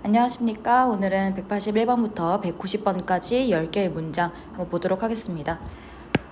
안녕하십니까. 오늘은 181번부터 190번까지 10개의 문장 한번 보도록 하겠습니다.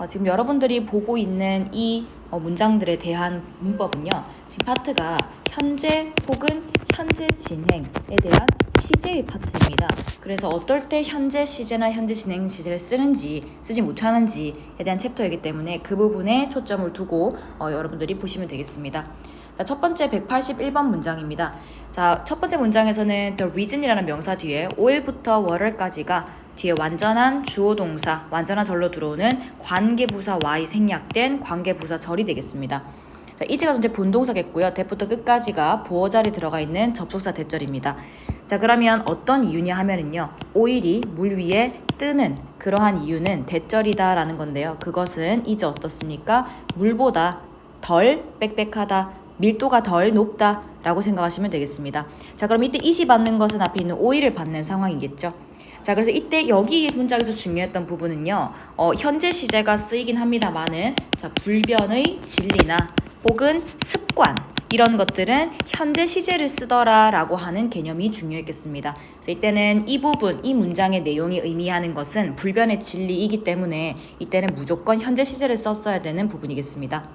지금 여러분들이 보고 있는 이 문장들에 대한 문법은요. 지금 파트가 현재 혹은 현재 진행에 대한 시제의 파트입니다. 그래서 어떨 때 현재 시제나 현재 진행 시제를 쓰는지 쓰지 못하는지에 대한 챕터이기 때문에 그 부분에 초점을 두고 여러분들이 보시면 되겠습니다. 자, 첫 번째 181번 문장입니다. 자, 첫 번째 문장에서는 the reason이라는 명사 뒤에 5일부터 월월까지가 뒤에 완전한 주어 동사, 완전한 절로 들어오는 관계부사 y 생략된 관계부사 절이 되겠습니다. 자, 이제가 전체 본동사겠고요. 대부터 끝까지가 보어 자리 들어가 있는 접속사 대절입니다. 자, 그러면 어떤 이유냐 하면은요. 5일이 물 위에 뜨는 그러한 이유는 대절이다 라는 건데요. 그것은 이제 어떻습니까? 물보다 덜 빽빽하다, 밀도가 덜 높다 라고 생각하시면 되겠습니다. 자, 그럼 이때 이시 받는 것은 앞에 있는 오일을 받는 상황이겠죠. 자, 그래서 이때 여기 문장에서 중요했던 부분은요. 현재 시제가 쓰이긴 합니다만은 자, 불변의 진리나 혹은 습관 이런 것들은 현재 시제를 쓰더라 라고 하는 개념이 중요했겠습니다. 그래서 이때는 이 부분, 이 문장의 내용이 의미하는 것은 불변의 진리이기 때문에 이때는 무조건 현재 시제를 썼어야 되는 부분이겠습니다.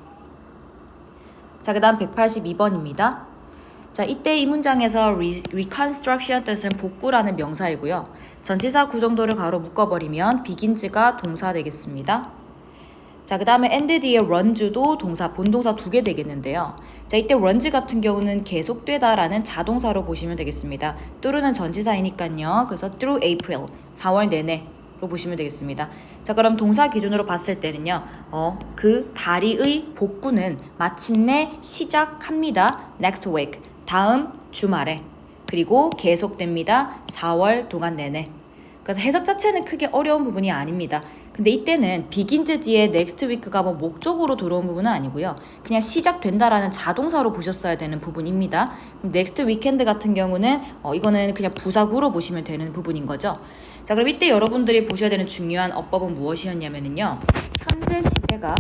자, 그 다음 182번입니다. 자, 이때 이 문장에서 reconstruction 뜻은 복구라는 명사이고요. 전치사 구정도를 가로 묶어버리면 begins가 동사 되겠습니다. 자, 그 다음에 and 뒤에 runs도 동사, 본동사 2개 되겠는데요. 자, 이때 runs 같은 경우는 계속되다라는 자동사로 보시면 되겠습니다. through는 전치사이니까요. 그래서 through April, 4월 내내로 보시면 되겠습니다. 자, 그럼 동사 기준으로 봤을 때는요. 그 다리의 복구는 마침내 시작합니다. next week, 다음 주말에. 그리고 계속됩니다. 4월 동안 내내. 그래서 해석 자체는 크게 어려운 부분이 아닙니다. 근데 이때는 begins 뒤에 next week가 뭐 목적으로 들어온 부분은 아니고요. 그냥 시작된다라는 자동사로 보셨어야 되는 부분입니다. next weekend 같은 경우는 이거는 그냥 부사구로 보시면 되는 부분인 거죠. 자, 그럼 이때 여러분들이 보셔야 되는 중요한 어법은 무엇이었냐면요. 현재 시제가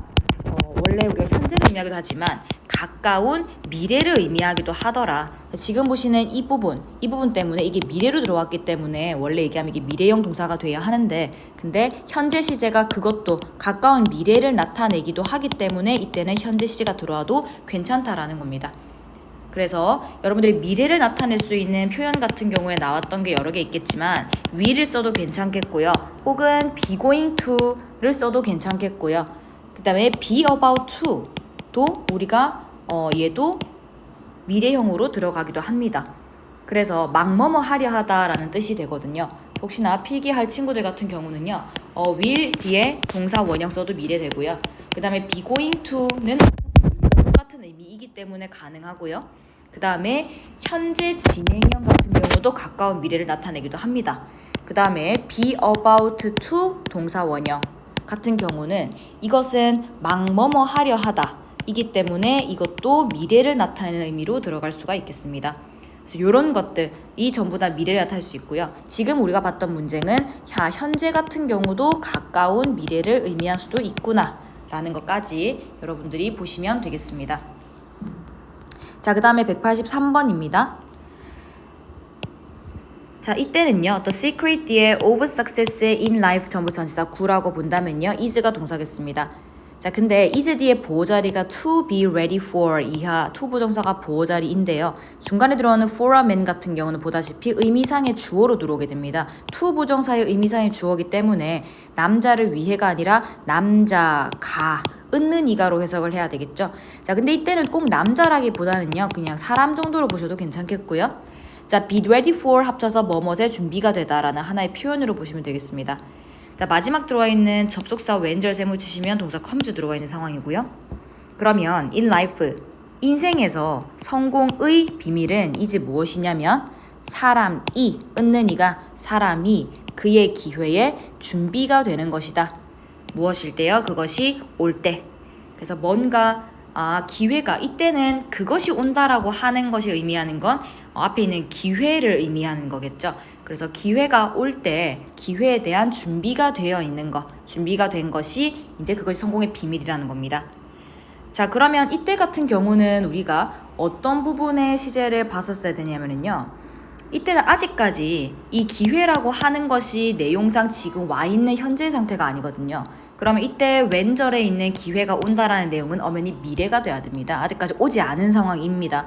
원래 우리가 현재를 의미하기도 하지만 가까운 미래를 의미하기도 하더라. 지금 보시는 이 부분 때문에 이게 미래로 들어왔기 때문에 원래 얘기하면 이게 미래형 동사가 돼야 하는데 근데 현재 시제가 그것도 가까운 미래를 나타내기도 하기 때문에 이때는 현재 시제가 들어와도 괜찮다라는 겁니다. 그래서 여러분들이 미래를 나타낼 수 있는 표현 같은 경우에 나왔던 게 여러 개 있겠지만 will을 써도 괜찮겠고요. 혹은 be going to를 써도 괜찮겠고요. 그 다음에 be about to도 우리가 얘도 미래형으로 들어가기도 합니다. 그래서 막뭐뭐 하려 하다라는 뜻이 되거든요. 혹시나 필기할 친구들 같은 경우는요. will 뒤에 동사 원형 써도 미래 되고요. 그 다음에 be going to는 똑같은 의미이기 때문에 가능하고요. 그 다음에 현재 진행형 같은 경우도 가까운 미래를 나타내기도 합니다. 그 다음에 be about to 동사 원형 같은 경우는 이것은 막뭐뭐 하려 하다 이기 때문에 이것도 미래를 나타내는 의미로 들어갈 수가 있겠습니다. 그래서 이런 것들이 전부 다 미래를 나타낼 수 있고요. 지금 우리가 봤던 문제는 현재 같은 경우도 가까운 미래를 의미할 수도 있구나 라는 것까지 여러분들이 보시면 되겠습니다. 자, 그 다음에 183번입니다. 자, 이때는요. The secret 뒤에 of success in life 전부 전치사 구라고 본다면요. is가 동사겠습니다. 자, 근데 is 뒤에 보호자리가 to be ready for 이하 to 부정사가 보호자리인데요. 중간에 들어오는 for a man 같은 경우는 보다시피 의미상의 주어로 들어오게 됩니다. to 부정사의 의미상의 주어이기 때문에 남자를 위해가 아니라 남자가 은는 이가로 해석을 해야 되겠죠. 자, 근데 이때는 꼭 남자라기보다는요. 그냥 사람 정도로 보셔도 괜찮겠고요. 자, be ready for 합쳐서 뭐뭇에 준비가 되다라는 하나의 표현으로 보시면 되겠습니다. 자, 마지막 들어와 있는 접속사 왼절 세모 치시면 동사 comes 들어와 있는 상황이고요. 그러면 in life, 인생에서 성공의 비밀은 이제 무엇이냐면 사람이, 은는 이가 사람이 그의 기회에 준비가 되는 것이다. 무엇일 때요? 그것이 올 때. 그래서 뭔가 기회가 이때는 그것이 온다라고 하는 것이 의미하는 건 앞에 있는 기회를 의미하는 거겠죠. 그래서 기회가 올 때 기회에 대한 준비가 되어 있는 것, 준비가 된 것이 이제 그것이 성공의 비밀이라는 겁니다. 자, 그러면 이때 같은 경우는 우리가 어떤 부분의 시제를 봤었어야 되냐면요. 이때는 아직까지 이 기회라고 하는 것이 내용상 지금 와 있는 현재 상태가 아니거든요. 그러면 이때 왼절에 있는 기회가 온다라는 내용은 엄연히 미래가 돼야 됩니다. 아직까지 오지 않은 상황입니다.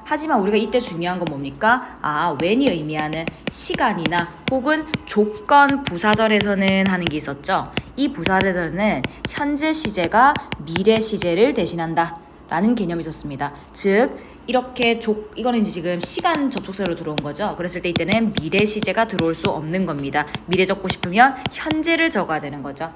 하지만 우리가 이때 중요한 건 뭡니까? when이 의미하는 시간이나 혹은 조건 부사절에서는 하는 게 있었죠. 이 부사절에서는 현재 시제가 미래 시제를 대신한다 라는 개념이 있었습니다. 즉 이렇게 이거는 이제 지금 시간 접속사로 들어온 거죠. 그랬을 때 이때는 미래 시제가 들어올 수 없는 겁니다. 미래 적고 싶으면 현재를 적어야 되는 거죠.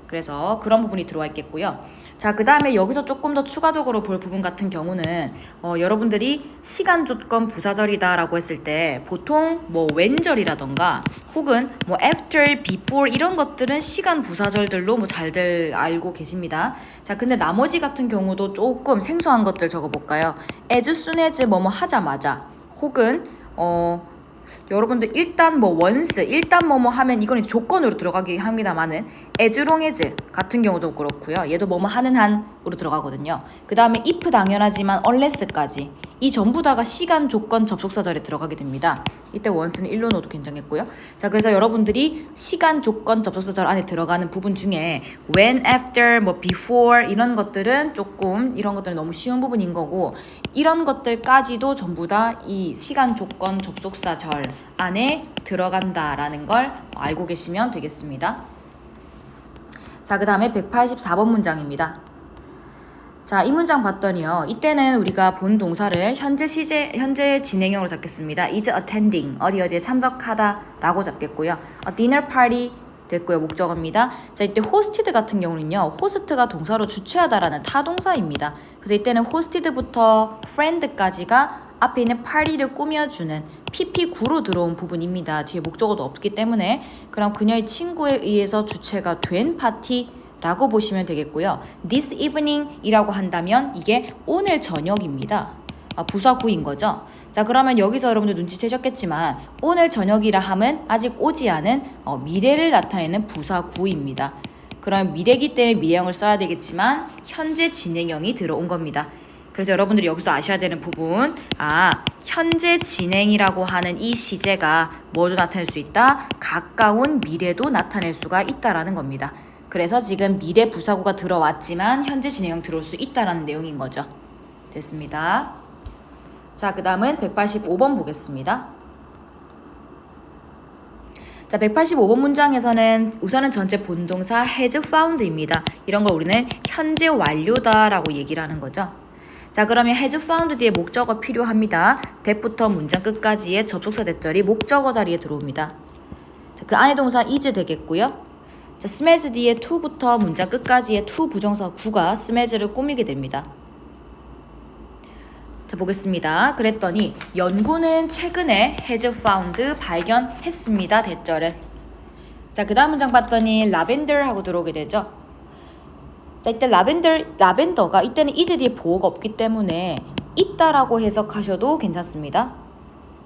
그래서 그런 부분이 들어와 있겠고요. 자, 그 다음에 여기서 조금 더 추가적으로 볼 부분 같은 경우는 여러분들이 시간 조건 부사절이다 라고 했을 때 보통 뭐 when절이라던가 혹은 뭐 after, before 이런 것들은 시간 부사절들로 뭐 잘들 알고 계십니다. 자, 근데 나머지 같은 경우도 조금 생소한 것들 적어볼까요? as soon as 뭐뭐 하자마자 혹은 여러분들 일단 뭐 once 일단 뭐뭐 하면 이건 조건으로 들어가긴 합니다만은 as long as 같은 경우도 그렇고요. 얘도 뭐뭐 하는 한으로 들어가거든요. 그 다음에 if 당연하지만 unless까지 이 전부 다가 시간 조건 접속사절에 들어가게 됩니다. 이때 once는 1로 넣어도 괜찮겠고요. 자, 그래서 여러분들이 시간 조건 접속사절 안에 들어가는 부분 중에 when, after, 뭐 before 이런 것들은 조금 이런 것들은 너무 쉬운 부분인 거고 이런 것들까지도 전부 다 이 시간 조건 접속사절 안에 들어간다라는 걸 알고 계시면 되겠습니다. 자, 그 다음에 184번 문장입니다. 자, 이 문장 봤더니요. 이때는 우리가 본 동사를 현재 진행형으로 잡겠습니다. is attending, 어디에 참석하다 라고 잡겠고요. a dinner party 됐고요. 목적어입니다. 자, 이때 hosted 같은 경우는요. host가 동사로 주최하다라는 타동사입니다. 그래서 이때는 hosted부터 friend까지가 앞에 있는 party를 꾸며주는 PP9로 들어온 부분입니다. 뒤에 목적어도 없기 때문에 그럼 그녀의 친구에 의해서 주최가 된 파티 라고 보시면 되겠고요. This evening 이라고 한다면 이게 오늘 저녁입니다. 부사구인 거죠. 자, 그러면 여기서 여러분들 눈치채셨겠지만 오늘 저녁이라 함은 아직 오지 않은 미래를 나타내는 부사구입니다. 그럼 미래기 때문에 미래형을 써야 되겠지만 현재 진행형이 들어온 겁니다. 그래서 여러분들이 여기서 아셔야 되는 부분 현재 진행이라고 하는 이 시제가 뭐도 나타낼 수 있다? 가까운 미래도 나타낼 수가 있다라는 겁니다. 그래서 지금 미래 부사구가 들어왔지만 현재 진행형 들어올 수 있다라는 내용인 거죠. 됐습니다. 자, 그 다음은 185번 보겠습니다. 자, 185번 문장에서는 우선은 전체 본동사 has found입니다. 이런 걸 우리는 현재 완료다라고 얘기를 하는 거죠. 자, 그러면 has found 뒤에 목적어 필요합니다. that부터 문장 끝까지의 접속사 대절이 목적어 자리에 들어옵니다. 자, 그 안에 동사 is 되겠고요. 자, smells 뒤에 to부터 문장 끝까지의 to 부정사 구가 smells를 꾸미게 됩니다. 자, 보겠습니다. 그랬더니 연구는 최근에 has found 발견했습니다. 대절을. 자, 그 다음 문장 봤더니 lavender 하고 들어오게 되죠. 자, 이때 라벤더가 이때는 is 뒤에 보호가 없기 때문에 있다라고 해석하셔도 괜찮습니다.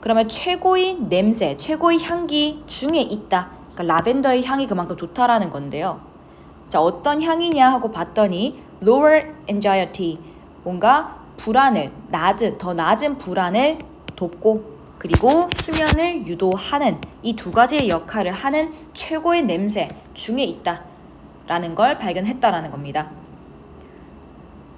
그러면 최고의 냄새, 최고의 향기 중에 있다. 그러니까 라벤더의 향이 그만큼 좋다라는 건데요. 자, 어떤 향이냐 하고 봤더니 lower anxiety, 뭔가 불안을 더 낮은 불안을 돕고 그리고 수면을 유도하는 이 두 가지의 역할을 하는 최고의 냄새 중에 있다라는 걸 발견했다라는 겁니다.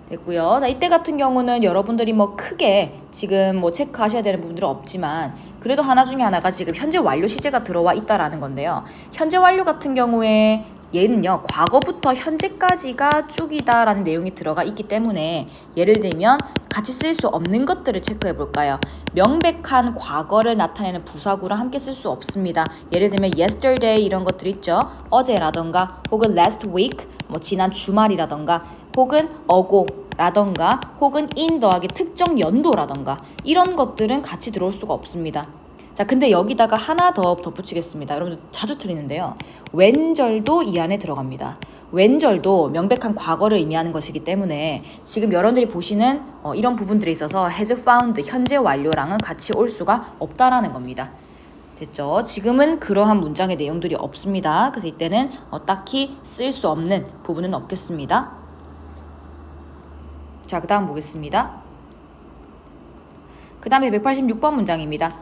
됐고요. 자, 이때 같은 경우는 여러분들이 뭐 크게 지금 뭐 체크하셔야 되는 부분들은 없지만 그래도 하나 중에 하나가 지금 현재 완료 시제가 들어와 있다라는 건데요. 현재 완료 같은 경우에 얘는요, 과거부터 현재까지가 쭉이다라는 내용이 들어가 있기 때문에 예를 들면 같이 쓸 수 없는 것들을 체크해 볼까요? 명백한 과거를 나타내는 부사구랑 함께 쓸 수 없습니다. 예를 들면 yesterday 이런 것들 있죠. 어제라던가 혹은 last week, 뭐 지난 주말이라던가 혹은 ago라던가 혹은 in 더하기 특정 연도라던가 이런 것들은 같이 들어올 수가 없습니다. 자, 근데 여기다가 하나 더 덧붙이겠습니다. 여러분들 자주 틀리는데요. when절도 이 안에 들어갑니다. when절도 명백한 과거를 의미하는 것이기 때문에 지금 여러분들이 보시는 이런 부분들에 있어서 has found, 현재 완료랑은 같이 올 수가 없다라는 겁니다. 됐죠? 지금은 그러한 문장의 내용들이 없습니다. 그래서 이때는 딱히 쓸 수 없는 부분은 없겠습니다. 자, 그 다음 보겠습니다. 그 다음에 186번 문장입니다.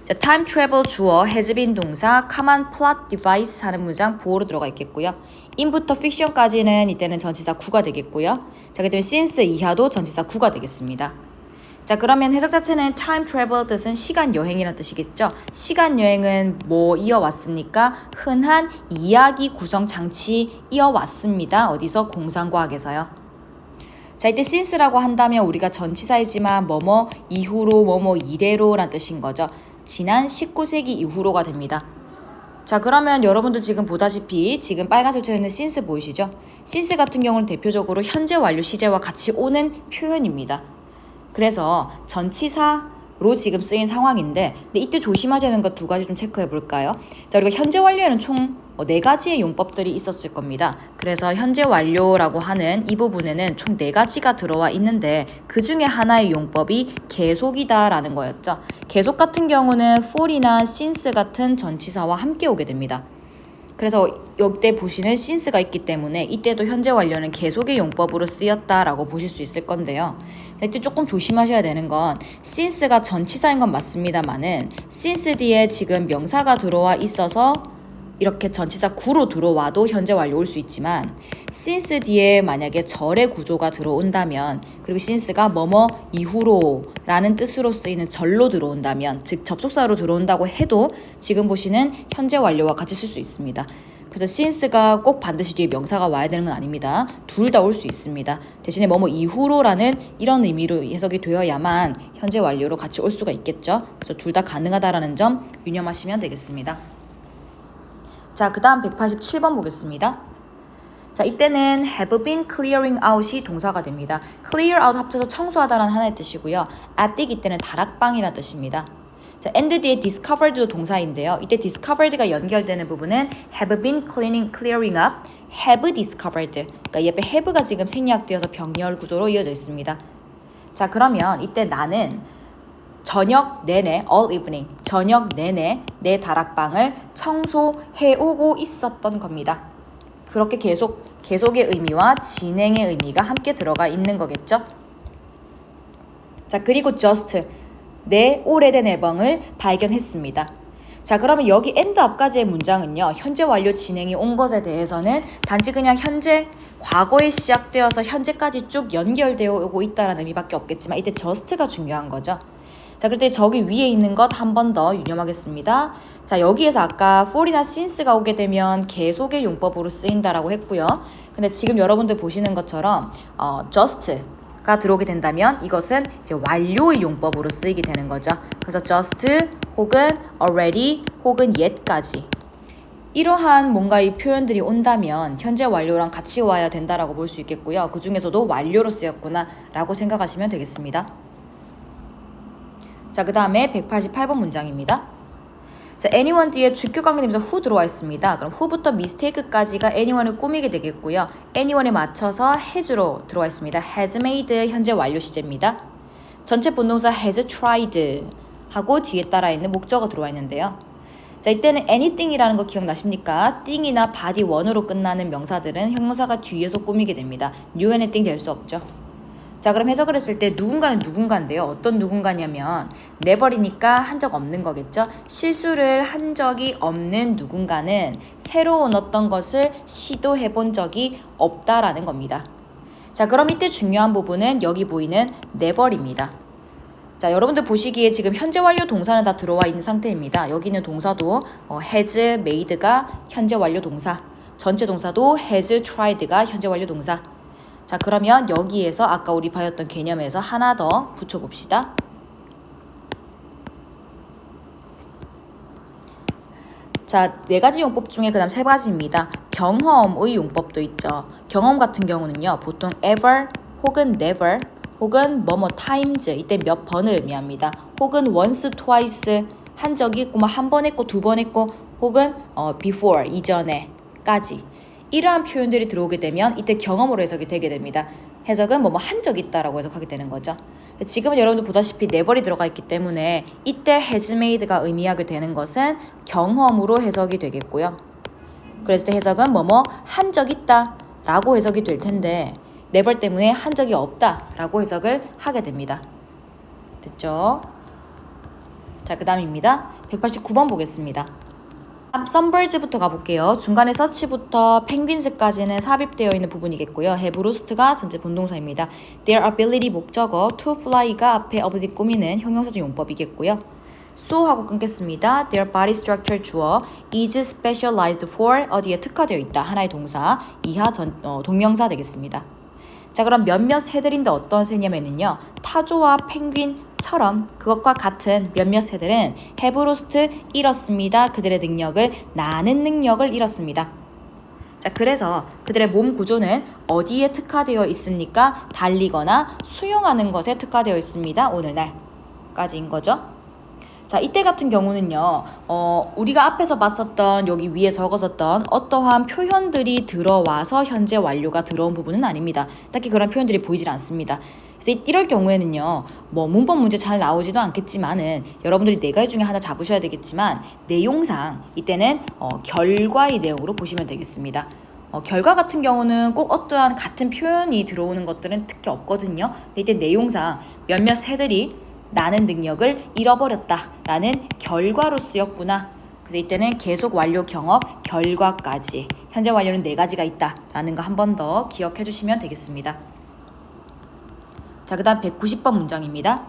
자, time travel 주어, has been 동사, common plot device 하는 문장 보호로 들어가 있겠고요. in부터 fiction까지는 이때는 전치사 구가 되겠고요. 자, 그다음에 since 이하도 전치사 구가 되겠습니다. 자, 그러면 해석 자체는 time travel 뜻은 시간 여행이라는 뜻이겠죠. 시간 여행은 뭐 이어왔습니까? 흔한 이야기 구성 장치 이어왔습니다. 어디서? 공상과학에서요. 자, 이때 since라고 한다면 우리가 전치사이지만 뭐뭐 이후로 뭐뭐 이래로란 뜻인 거죠. 지난 19세기 이후로가 됩니다. 자, 그러면 여러분들 지금 보다시피 지금 빨간색 쳐 있는 since 보이시죠? since 같은 경우는 대표적으로 현재 완료 시제와 같이 오는 표현입니다. 그래서 전치사로 지금 쓰인 상황인데, 근데 이때 조심하셔야 되는 것 두 가지 좀 체크해 볼까요? 자, 우리가 현재 완료에는 총 4가지의 용법들이 있었을 겁니다. 그래서 현재 완료라고 하는 이 부분에는 총 4가지가 들어와 있는데 그 중에 하나의 용법이 계속이다라는 거였죠. 계속 같은 경우는 for이나 since 같은 전치사와 함께 오게 됩니다. 그래서 여기때 보시는 since가 있기 때문에 이때도 현재 완료는 계속의 용법으로 쓰였다라고 보실 수 있을 건데요. 이때 조금 조심하셔야 되는 건 since가 전치사인 건 맞습니다만은 since 뒤에 지금 명사가 들어와 있어서 이렇게 전치사 구로 들어와도 현재 완료 올 수 있지만 since 뒤에 만약에 절의 구조가 들어온다면, 그리고 since가 뭐뭐 이후로 라는 뜻으로 쓰이는 절로 들어온다면, 즉 접속사로 들어온다고 해도 지금 보시는 현재 완료와 같이 쓸 수 있습니다. 그래서 since가 꼭 반드시 뒤에 명사가 와야 되는 건 아닙니다. 둘 다 올 수 있습니다. 대신에 뭐뭐 이후로라는 이런 의미로 해석이 되어야만 현재 완료로 같이 올 수가 있겠죠. 그래서 둘 다 가능하다라는 점 유념하시면 되겠습니다. 자, 그 다음 187번 보겠습니다. 자, 이때는 have been clearing out이 동사가 됩니다. clear out 합쳐서 청소하다라는 하나의 뜻이고요. at 이때는 다락방이라는 뜻입니다. 자, and 뒤에 discovered도 동사인데요. 이때 discovered가 연결되는 부분은 have been clearing up, have discovered. 그러니까 옆에 have가 지금 생략되어서 병렬 구조로 이어져 있습니다. 자, 그러면 이때 나는 저녁 내내, all evening, 저녁 내내 내 다락방을 청소해오고 있었던 겁니다. 그렇게 계속의 의미와 진행의 의미가 함께 들어가 있는 거겠죠? 자, 그리고 just, 내 오래된 애벙을 발견했습니다. 자, 그러면 여기 and 앞까지의 문장은요, 현재 완료 진행이 온 것에 대해서는 단지 그냥 현재, 과거에 시작되어서 현재까지 쭉 연결되어 오고 있다는 의미밖에 없겠지만 이때 just가 중요한 거죠. 자, 그럴 때 저기 위에 있는 것 한 번 더 유념하겠습니다. 자, 여기에서 아까 for이나 since가 오게 되면 계속의 용법으로 쓰인다라고 했고요. 근데 지금 여러분들 보시는 것처럼 just가 들어오게 된다면 이것은 이제 완료의 용법으로 쓰이게 되는 거죠. 그래서 just 혹은 already 혹은 yet까지 이러한 뭔가 이 표현들이 온다면 현재 완료랑 같이 와야 된다라고 볼 수 있겠고요. 그 중에서도 완료로 쓰였구나 라고 생각하시면 되겠습니다. 자, 그 다음에 188번 문장입니다. 자, anyone 뒤에 주격 관계되면서 who 들어와 있습니다. 그럼 who부터 mistake까지가 anyone을 꾸미게 되겠고요. anyone에 맞춰서 has로 들어와 있습니다. has made 현재 완료 시제입니다. 전체 본동사 has tried 하고 뒤에 따라 있는 목적어 들어와 있는데요. 자, 이때는 anything이라는 거 기억나십니까? thing이나 body one으로 끝나는 명사들은 형용사가 뒤에서 꾸미게 됩니다. new anything 될 수 없죠. 자, 그럼 해석을 했을 때 누군가는 누군가인데요. 어떤 누군가냐면 never이니까 한 적 없는 거겠죠. 실수를 한 적이 없는 누군가는 새로운 어떤 것을 시도해 본 적이 없다라는 겁니다. 자, 그럼 이때 중요한 부분은 여기 보이는 never입니다. 자, 여러분들 보시기에 지금 현재 완료 동사는 다 들어와 있는 상태입니다. 여기 있는 동사도 has made가 현재 완료 동사, 전체 동사도 has tried가 현재 완료 동사. 자, 그러면 여기에서 아까 우리 배웠던 개념에서 하나 더 붙여봅시다. 자, 4가지 용법 중에 그 다음 3가지입니다. 경험의 용법도 있죠. 경험 같은 경우는요, 보통 ever 혹은 never 혹은 뭐뭐 times, 이때 몇 번을 의미합니다. 혹은 once, twice, 한 적이 있고, 한 번 했고, 2번 했고, 혹은 before, 이전에까지. 이러한 표현들이 들어오게 되면 이때 경험으로 해석이 되게 됩니다. 해석은 뭐뭐 한 적 있다라고 해석하게 되는 거죠. 지금은 여러분들 보다시피 never이 들어가 있기 때문에 이때 has made가 의미하게 되는 것은 경험으로 해석이 되겠고요. 그랬을 때 해석은 뭐뭐 한 적 있다 라고 해석이 될 텐데 never 때문에 한 적이 없다 라고 해석을 하게 됩니다. 됐죠? 자, 자, 그 다음입니다. 189번 보겠습니다. sunbirds부터 가볼게요. 중간에 such부터 penguins까지는 삽입되어 있는 부분이겠고요. have roost가 전체 본동사입니다. their ability 목적어, to fly가 앞에 ability 꾸미는 형용사적 용법이겠고요. so 하고 끊겠습니다. their body structure 주어, is specialized for 어디에 특화되어 있다. 하나의 동사, 이하 동명사 되겠습니다. 자, 그럼 몇몇 새들인데 어떤 새냐면요. 타조와 펭귄처럼 그것과 같은 몇몇 새들은 have lost 잃었습니다. 그들의 능력을 나는 능력을 잃었습니다. 자, 그래서 그들의 몸 구조는 어디에 특화되어 있습니까? 달리거나 수영하는 것에 특화되어 있습니다. 오늘날까지인 거죠. 자, 이때 같은 경우는요, 우리가 앞에서 봤었던 여기 위에 적었었던 어떠한 표현들이 들어와서 현재 완료가 들어온 부분은 아닙니다. 딱히 그런 표현들이 보이질 않습니다. 그래서 이럴 경우에는요, 뭐 문법 문제 잘 나오지도 않겠지만은 여러분들이 네 가지 중에 하나 잡으셔야 되겠지만 내용상 이때는 결과의 내용으로 보시면 되겠습니다. 결과 같은 경우는 꼭 어떠한 같은 표현이 들어오는 것들은 특히 없거든요. 근데 이때 내용상 몇몇 새들이 나는 능력을 잃어버렸다 라는 결과로 쓰였구나. 그래서 이때는 계속 완료 경업 결과까지 현재 완료는 네 가지가 있다 라는 거 한 번 더 기억해 주시면 되겠습니다. 자, 그 다음 190번 문장입니다.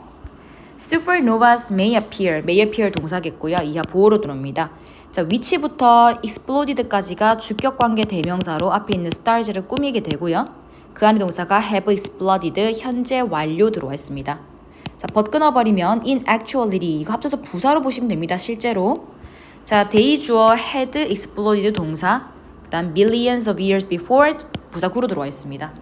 Supernovas may appear 동사겠고요. 이하 보호로 들어옵니다. 자, 위치부터 exploded까지가 주격관계 대명사로 앞에 있는 stars를 꾸미게 되고요. 그 안에 동사가 have exploded 현재 완료 들어와 있습니다. 자, 벗 끊어버리면 in actuality 이거 합쳐서 부사로 보시면 됩니다. 실제로. 자, they 주어 had exploded 동사, 그 다음 millions of years before 부사 구로 들어와 있습니다.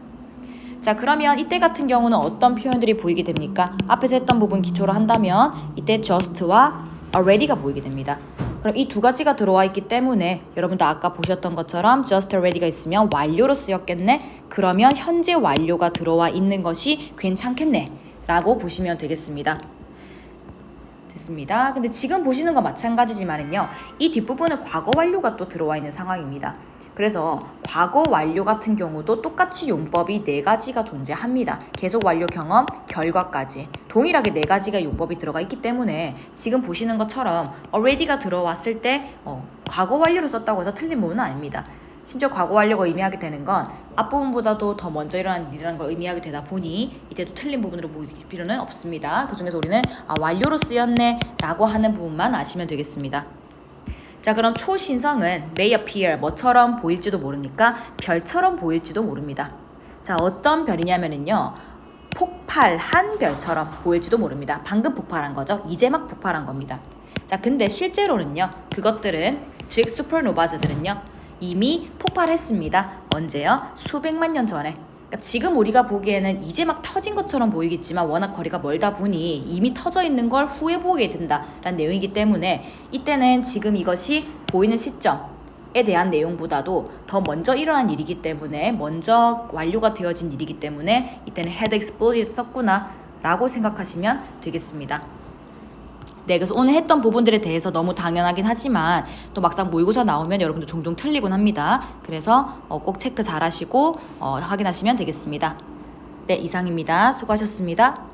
자, 그러면 이때 같은 경우는 어떤 표현들이 보이게 됩니까? 앞에서 했던 부분 기초로 한다면 이때 just와 already가 보이게 됩니다. 그럼 이 두 가지가 들어와 있기 때문에 여러분도 아까 보셨던 것처럼 just already가 있으면 완료로 쓰였겠네? 그러면 현재 완료가 들어와 있는 것이 괜찮겠네? 라고 보시면 되겠습니다. 됐습니다. 근데 지금 보시는 건 마찬가지지만은요. 이 뒷부분은 과거 완료가 또 들어와 있는 상황입니다. 그래서 과거 완료 같은 경우도 똑같이 용법이 네 가지가 존재합니다. 계속 완료 경험, 결과까지. 동일하게 네 가지가 용법이 들어가 있기 때문에 지금 보시는 것처럼 already가 들어왔을 때 과거 완료로 썼다고 해서 틀린 부분은 아닙니다. 심지어 과거 완료가 의미하게 되는 건 앞부분보다도 더 먼저 일어난 일이라는 걸 의미하게 되다 보니 이때도 틀린 부분으로 보일 필요는 없습니다. 그 중에서 우리는 완료로 쓰였네 라고 하는 부분만 아시면 되겠습니다. 자, 그럼 초신성은 may appear 뭐처럼 보일지도 모르니까 별처럼 보일지도 모릅니다. 자, 어떤 별이냐면은요, 폭발한 별처럼 보일지도 모릅니다. 방금 폭발한 거죠. 이제 막 폭발한 겁니다. 자, 근데 실제로는요, 그것들은 즉 슈퍼노바즈들은요 이미 폭발했습니다. 언제요? 수백만 년 전에. 그러니까 지금 우리가 보기에는 이제 막 터진 것처럼 보이겠지만 워낙 거리가 멀다 보니 이미 터져 있는 걸 후에 보게 된다라는 내용이기 때문에 이때는 지금 이것이 보이는 시점에 대한 내용보다도 더 먼저 일어난 일이기 때문에 먼저 완료가 되어진 일이기 때문에 이때는 had exploded 썼구나 라고 생각하시면 되겠습니다. 네, 그래서 오늘 했던 부분들에 대해서 너무 당연하긴 하지만 또 막상 모의고사 나오면 여러분들 종종 틀리곤 합니다. 그래서 꼭 체크 잘 하시고 확인하시면 되겠습니다. 네, 이상입니다. 수고하셨습니다.